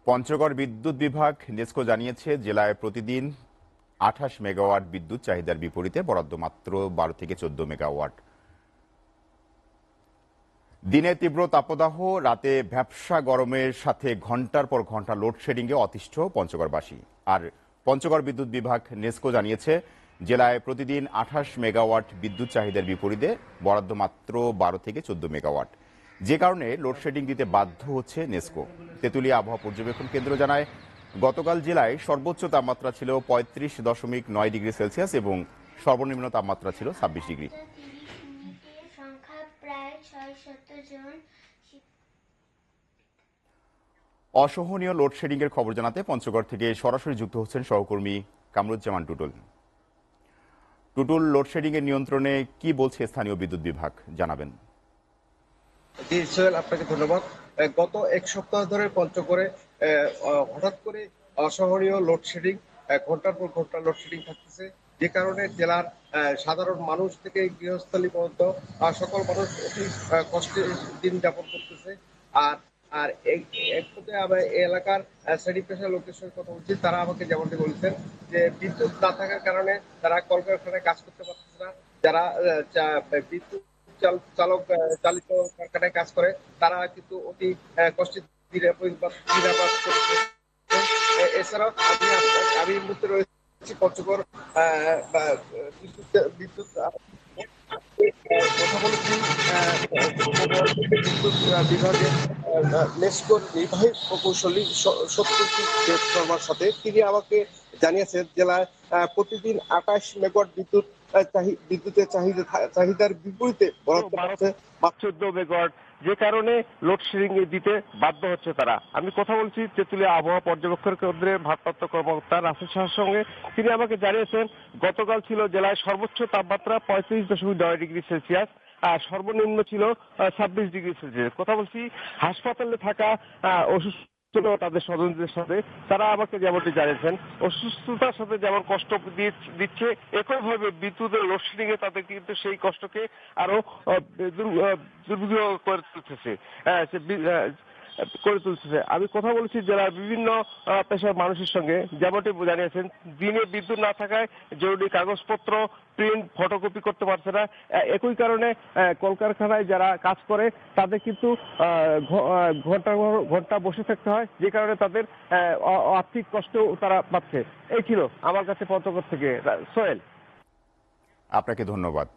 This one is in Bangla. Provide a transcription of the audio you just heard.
পঞ্চগড় বিদ্যুৎ বিভাগ নেসকো জানিয়েছে জেলায় প্রতিদিন ২৮ মেগাওয়াট বিদ্যুৎ চাহিদার বিপরীতে বরাদ্দ মাত্র ১২ থেকে ১৪ মেগাওয়াট। দিনে তীব্র তাপদাহ, রাতে ভ্যাপসা গরমের সাথে ঘন্টার পর ঘন্টা লোডশেডিংয়ে অতিষ্ঠ পঞ্চগড়বাসী। আর পঞ্চগড় বিদ্যুৎ বিভাগ নেসকো জানিয়েছে জেলায় প্রতিদিন ২৮ মেগাওয়াট বিদ্যুৎ চাহিদার বিপরীতে বরাদ্দ মাত্র ১২ থেকে ১৪ মেগাওয়াট, যে কারণে লোডশেডিং দিতে বাধ্য হচ্ছে নেসকো। তেঁতুলিয়া আবহাওয়া পর্যবেক্ষণ কেন্দ্র জানায় গতকাল জেলায় সর্বোচ্চ তাপমাত্রা ছিল ৩৫.৯ ডিগ্রি সেলসিয়াস এবং সর্বনিম্ন তাপমাত্রা ছিল ২৬ ডিগ্রি। অসহনীয় লোডশেডিং এর খবর জানাতে পঞ্চগড় থেকে সরাসরি যুক্ত হচ্ছেন সহকর্মী কামরুজ্জামান টুটুল। টুটুল, লোডশেডিং এর নিয়ন্ত্রণে কি বলছে স্থানীয় বিদ্যুৎ বিভাগ, জানাবেন। জি সোহেল, আপনাকে ধন্যবাদ। গত এক সপ্তাহ ধরে পঞ্চগড়ে হঠাৎ করে অসহনীয় লোডশেডিং, ঘন্টার পর ঘন্টা লোডশেডিং থাকতেছে, যে কারণে জেলার সাধারণ মানুষ থেকে গৃহস্থলী পর্যন্ত সকল মানুষ অতি কষ্টে দিন যাপন করতেছে। আর আর এক পর্যায়ে আমরা এই এলাকার শ্রেণী পেশার লোকের সঙ্গে কথা বলছি, তারা আমাকে যেমনটি বলছেন যে বিদ্যুৎ না থাকার কারণে তারা কলকারখানায় কাজ করতে পারতেছে না। যারা বিদ্যুৎ চালিত কারখানায় কাজ করে তারা কিন্তু অতি কষ্টে দিনাবাদ করছে। এছাড়াও আমি এই মুহূর্তে রয়েছি পঞ্চগড় বিদ্যুৎ কথা বলেছি বিদ্যুৎ বিভাগের নেসকোর নির্বাহী প্রকৌশলী সত্যজিৎ দেব শর্মার সাথে। তিনি আমাকে জানিয়েছেন জেলায় প্রতিদিন ২৮ মেগাওয়াট বিদ্যুতের চাহিদার বিপরীতে বরাদ্দ পাচ্ছে ১৪ মেগাওয়াট, যে কারণে লোডশেডিং দিতে বাধ্য হচ্ছে তারা। আমি কথা বলছি তেঁতুলিয়া আবহাওয়া পর্যবেক্ষণ কেন্দ্রের ভারপ্রাপ্ত কর্মকর্তা রাসেল শাহের সঙ্গে। তিনি আমাকে জানিয়েছেন গতকাল ছিল জেলায় সর্বোচ্চ তাপমাত্রা ৩৫.৯ ডিগ্রি সেলসিয়াস আর সর্বনিম্ন ছিল ২৬ ডিগ্রি সেলসিয়াস। কথা বলছি হাসপাতালে থাকা অসুস্থ তাদের স্বজনদের সাথে, তারা আমাকে যেমনটি জানিয়েছেন অসুস্থতার সাথে যেমন কষ্ট দিচ্ছে, একইভাবে বিদ্যুতের লোডশেডিং এ তাদের কিন্তু সেই কষ্টকে আরো দুর্বিষহ করে তুলতেছে। আমি কথা বলছি জেলার বিভিন্ন পেশার মানুষের সঙ্গে, যেমনটি জানিয়েছেন দিনে বিদ্যুৎ না থাকায় জরুরি কাগজপত্র প্রিন্ট ফটোকপি করতে পারছে না। একই কারণে কলকারখানায় যারা কাজ করে তাদের কিন্তু ঘন্টা বসে থাকতে হয়, যে কারণে তাদের আর্থিক কষ্ট তারা পাচ্ছে। এই ছিল আমার কাছে পঞ্চগড় থেকে সোহেল। আপনাকে ধন্যবাদ।